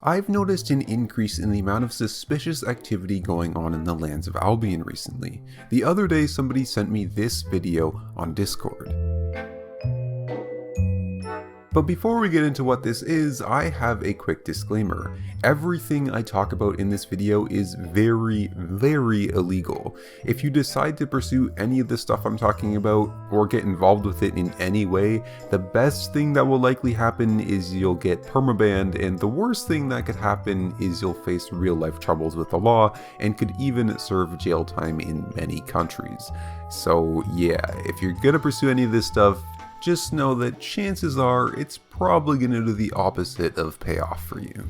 I've noticed an increase in the amount of suspicious activity going on in the lands of Albion recently. The other day somebody sent me this video on Discord. But before we get into what this is, I have a quick disclaimer. Everything I talk about in this video is very, very illegal. If you decide to pursue any of the stuff I'm talking about, or get involved with it in any way, the best thing that will likely happen is you'll get permabanned, and the worst thing that could happen is you'll face real life troubles with the law, and could even serve jail time in many countries. So yeah, if you're gonna pursue any of this stuff, just know that chances are it's probably going to do the opposite of payoff for you.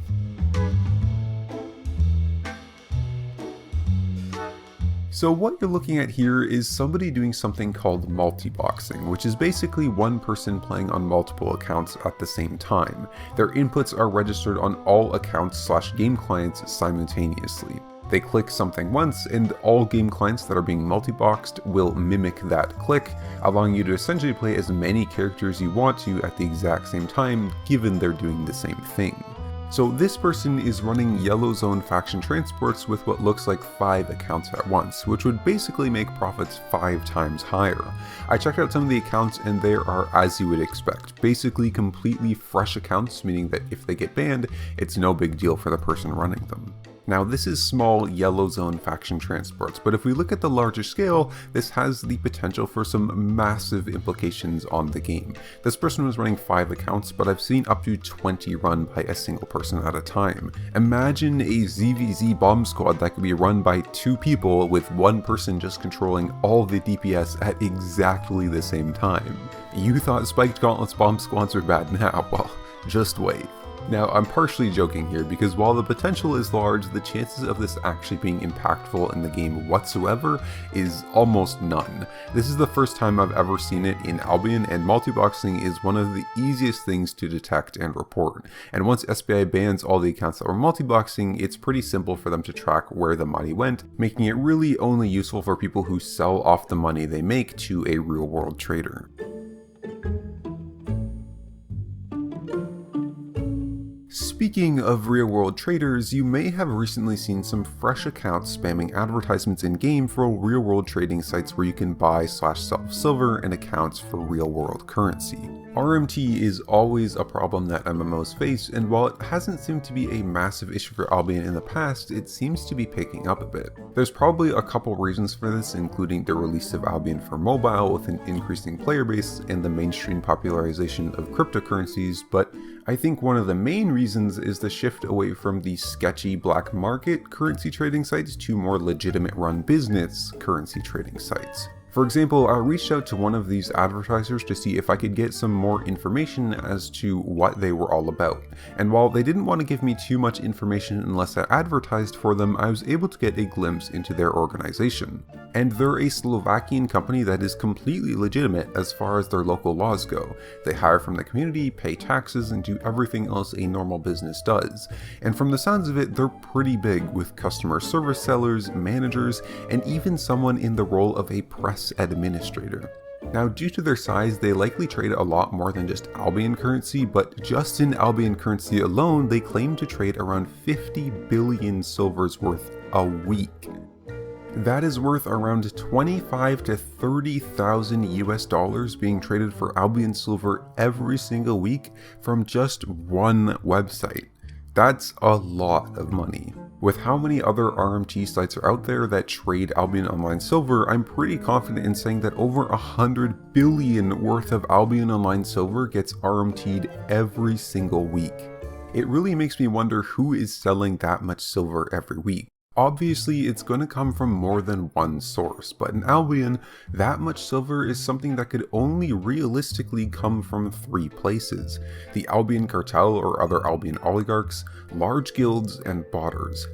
So what you're looking at here is somebody doing something called multi-boxing, which is basically one person playing on multiple accounts at the same time. Their inputs are registered on all accounts/game clients simultaneously. They click something once, and all game clients that are being multi-boxed will mimic that click, allowing you to essentially play as many characters you want to at the exact same time, given they're doing the same thing. So this person is running Yellow Zone faction transports with what looks like 5 accounts at once, which would basically make profits 5 times higher. I checked out some of the accounts and they are as you would expect, basically completely fresh accounts, meaning that if they get banned, it's no big deal for the person running them. Now this is small Yellow Zone faction transports, but if we look at the larger scale, this has the potential for some massive implications on the game. This person was running 5 accounts, but I've seen up to 20 run by a single person at a time. Imagine a ZVZ bomb squad that could be run by 2 people with one person just controlling all the DPS at exactly the same time. You thought Spiked Gauntlets bomb squads were bad now? Well, just wait. Now, I'm partially joking here because while the potential is large, the chances of this actually being impactful in the game whatsoever is almost none. This is the first time I've ever seen it in Albion, and multi-boxing is one of the easiest things to detect and report. And once SBI bans all the accounts that were multi-boxing, it's pretty simple for them to track where the money went, making it really only useful for people who sell off the money they make to a real-world trader. Speaking of real-world traders, you may have recently seen some fresh accounts spamming advertisements in-game for real-world trading sites where you can buy/sell silver and accounts for real-world currency. RMT is always a problem that MMOs face, and while it hasn't seemed to be a massive issue for Albion in the past, it seems to be picking up a bit. There's probably a couple reasons for this, including the release of Albion for mobile with an increasing player base and the mainstream popularization of cryptocurrencies, but I think one of the main reasons is the shift away from the sketchy black market currency trading sites to more legitimate run business currency trading sites. For example, I reached out to one of these advertisers to see if I could get some more information as to what they were all about. And while they didn't want to give me too much information unless I advertised for them, I was able to get a glimpse into their organization. And they're a Slovakian company that is completely legitimate as far as their local laws go. They hire from the community, pay taxes, and do everything else a normal business does. And from the sounds of it, they're pretty big with customer service sellers, managers, and even someone in the role of a press administrator. Now, due to their size, they likely trade a lot more than just Albion currency, but just in Albion currency alone, they claim to trade around 50 billion silvers worth a week. That is worth around 25 to 30,000 US dollars being traded for Albion silver every single week from just one website. That's a lot of money. With how many other RMT sites are out there that trade Albion Online Silver, I'm pretty confident in saying that over 100 billion worth of Albion Online Silver gets RMT'd every single week. It really makes me wonder who is selling that much silver every week. Obviously, it's going to come from more than one source, but in Albion, that much silver is something that could only realistically come from 3 places: the Albion Cartel or other Albion oligarchs, large guilds, and botters.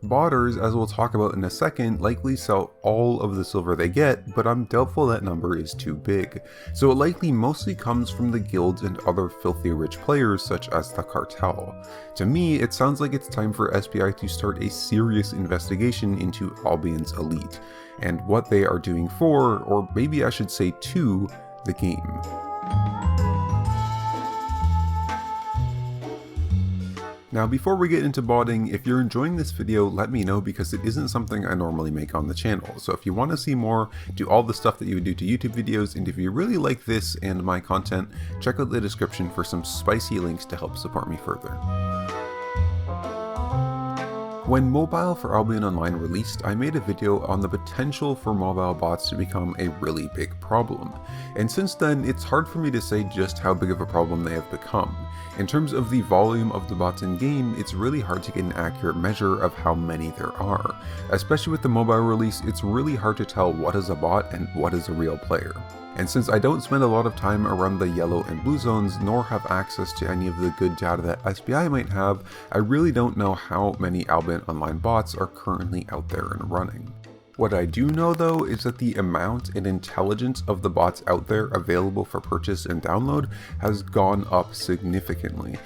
Botters, as we'll talk about in a second, likely sell all of the silver they get, but I'm doubtful that number is too big. So it likely mostly comes from the guilds and other filthy rich players such as the cartel. To me, it sounds like it's time for SBI to start a serious investigation into Albion's elite, and what they are doing for, or maybe I should say to, the game. Now before we get into botting, if you're enjoying this video, let me know because it isn't something I normally make on the channel. So if you want to see more, do all the stuff that you would do to YouTube videos, and if you really like this and my content, check out the description for some spicy links to help support me further. When mobile for Albion Online released, I made a video on the potential for mobile bots to become a really big problem. And since then, it's hard for me to say just how big of a problem they have become. In terms of the volume of the bots in game, it's really hard to get an accurate measure of how many there are. Especially with the mobile release, it's really hard to tell what is a bot and what is a real player. And since I don't spend a lot of time around the yellow and blue zones, nor have access to any of the good data that SBI might have, I really don't know how many Albion Online bots are currently out there and running. What I do know though is that the amount and intelligence of the bots out there available for purchase and download has gone up significantly.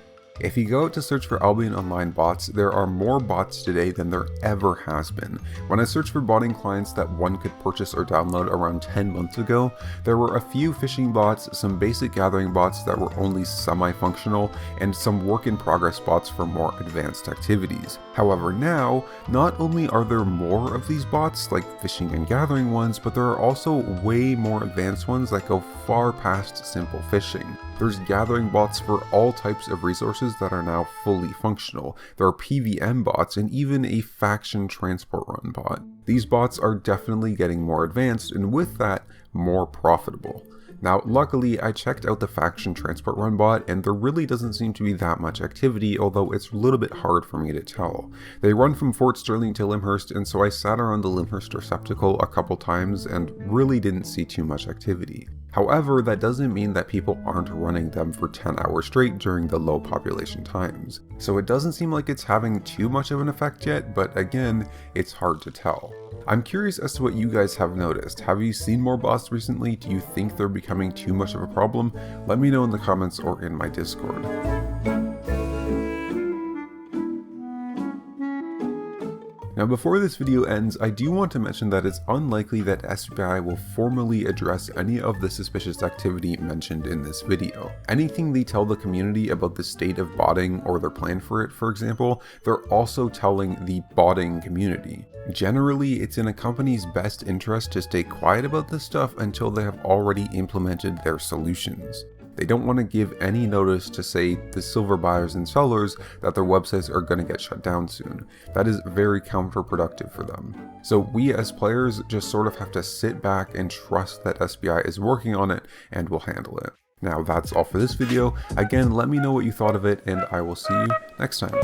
If you go out to search for Albion Online bots, there are more bots today than there ever has been. When I searched for botting clients that one could purchase or download around 10 months ago, there were a few phishing bots, some basic gathering bots that were only semi-functional, and some work-in-progress bots for more advanced activities. However now, not only are there more of these bots, like phishing and gathering ones, but there are also way more advanced ones that go far past simple phishing. There's gathering bots for all types of resources that are now fully functional. There are PVM bots and even a faction transport run bot. These bots are definitely getting more advanced and with that, more profitable. Now, luckily, I checked out the faction transport run bot and there really doesn't seem to be that much activity, although it's a little bit hard for me to tell. They run from Fort Sterling to Lyndhurst, and so I sat around the Lyndhurst receptacle a couple times and really didn't see too much activity. However, that doesn't mean that people aren't running them for 10 hours straight during the low population times. So it doesn't seem like it's having too much of an effect yet, but again, it's hard to tell. I'm curious as to what you guys have noticed. Have you seen more bots recently? Do you think they're becoming too much of a problem? Let me know in the comments or in my Discord. Now before this video ends, I do want to mention that it's unlikely that SBI will formally address any of the suspicious activity mentioned in this video. Anything they tell the community about the state of botting or their plan for it, for example, they're also telling the botting community. Generally, it's in a company's best interest to stay quiet about this stuff until they have already implemented their solutions. They don't want to give any notice to, say, the silver buyers and sellers that their websites are going to get shut down soon. That is very counterproductive for them. So we as players just sort of have to sit back and trust that SBI is working on it and will handle it. Now that's all for this video. Again, let me know what you thought of it and I will see you next time.